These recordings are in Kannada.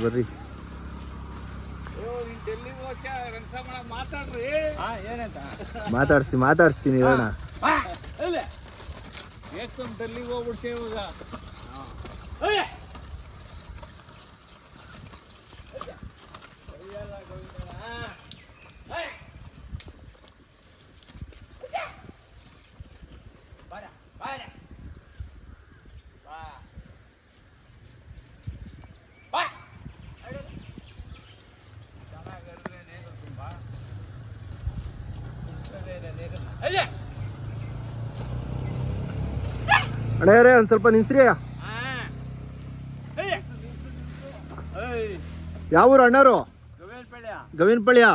ಬರ್ರಿ ಮಾತಾಡಿಸ್ತೀನಿ ಹೇಳೋಣ. ಡೆಲ್ಲಿಗೆ ಹೋಗ್ಬಿಡ್ತೇವೆ ಇವಾಗ. ಅಣ್ಣಯ್ಯರೇ ಒಂದು ಸ್ವಲ್ಪ ನಿಲ್ಸ್ರಿ. ಯಾವ ಊರು ಅಣ್ಣರು? ಗವಿನಪಳ್ಯ.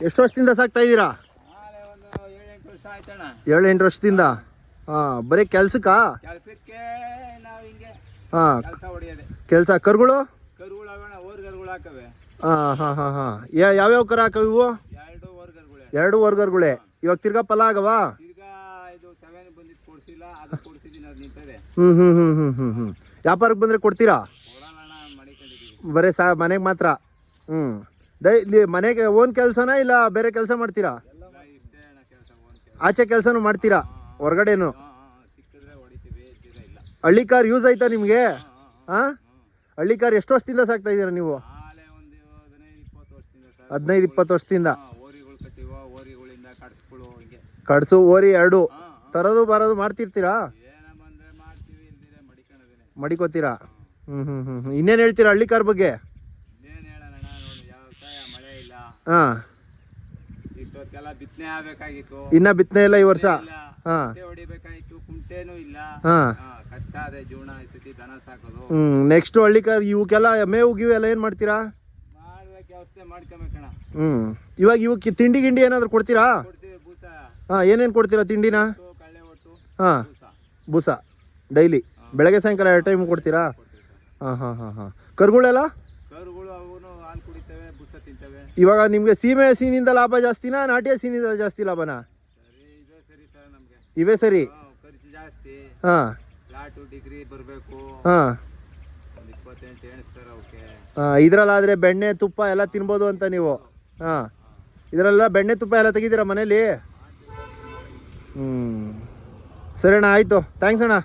ಎಷ್ಟು ವರ್ಷದಿಂದ ಸಾಕ್ತಾ ಇದ್ದೀರಾ? 7-8 ವರ್ಷದಿಂದ. ಬರೀ ಕೆಲ್ಸಕ್ಕಾ? ಕೆಲಸ. ಕರುಗಳು ಯಾವ್ಯಾವ ಕರ ಹಾಕವ ಇವು? 2 ವರ್ಗರ್ಗಳೇ. ಇವಾಗ ತಿರ್ಗಾ ಫಲ ಆಗವಾ? ವ್ಯಾಪಾರಕ್ಕೆ ಬಂದ್ರೆ ಕೊಡ್ತೀರಾ? ಬರೀ ಮನೆಗೆ ಮಾತ್ರ? ಮನೆಗೆ ಓನ್ ಕೆಲಸನಾ ಇಲ್ಲ ಬೇರೆ ಕೆಲಸ ಮಾಡ್ತೀರಾ? ಆಚೆ ಕೆಲಸನೂ ಮಾಡ್ತೀರಾ? ಹೊರಗಡೆನು? ಹಳ್ಳಿ ಕಾರ್ ಯೂಸ್ ಆಯ್ತಾ ನಿಮಗೆ? ಹಳ್ಳಿ ಕಾರ್ ಎಷ್ಟು ವರ್ಷದಿಂದ ಸಾಕ್ತಾ ಇದ್ದೀರಾ ನೀವು? 15-20 ವರ್ಷದಿಂದ. ಕಡ್ಸು ಓರಿ 2 ತರೋದು ಬರೋದು ಮಾಡ್ತಿರ್ತೀರಾ? ಮಡಿಕೋತೀರಾ? ಇನ್ನೇನು ಹೇಳ್ತೀರಾ ಹಳ್ಳಿ ಕಾರ್ ಬಗ್ಗೆ? ಇನ್ನ ಬಿತ್ತನೆ ಇಲ್ಲ ಈ ವರ್ಷ? ನೆಕ್ಸ್ಟ್ ಹಳ್ಳಿ ಕಾರ್ ಇವಕ್ಕೆಲ್ಲ ಮೇವು ಗಿವು ಎಲ್ಲ ಏನ್ ಮಾಡ್ತೀರಾ? ಇವಾಗ ಇವಕ್ಕೆ ತಿಂಡಿ ಗಿಂಡಿ ಏನಾದ್ರು ಕೊಡ್ತೀರಾ? ಏನೇನು ಕೊಡ್ತೀರಾ ತಿಂಡಿನ? ಬೂಸ ಡೈಲಿ ಬೆಳಗ್ಗೆ ಸಾಯಂಕಾಲ 2 ಟೈಮ್ ಕೊಡ್ತೀರಾ? ಕರುಗಳೆಲ್ಲ ಇವಾಗ ನಿಮ್ಗೆ ಸೀಮೆ ಹಸಿನಿಂದ ಲಾಭ ಜಾಸ್ತಿನಾ ನಾಟಿ ಹಸಿನಿಂದ ಜಾಸ್ತಿ ಲಾಭನಾ? ಇವೇ ಸರಿ. ಇದ್ರಲ್ಲಾದ್ರೆ ಬೆಣ್ಣೆ ತುಪ್ಪ ಎಲ್ಲ ತಿನ್ಬೋದು ಅಂತ ನೀವು? ಇದರೆಲ್ಲ ಬೆಣ್ಣೆ ತುಪ್ಪ ಎಲ್ಲ ತೆಗಿತೀರಾ ಮನೇಲಿ? ಸರಿ ಅಣ್ಣ, ಆಯಿತು. ಥ್ಯಾಂಕ್ಸ್ ಅಣ್ಣ.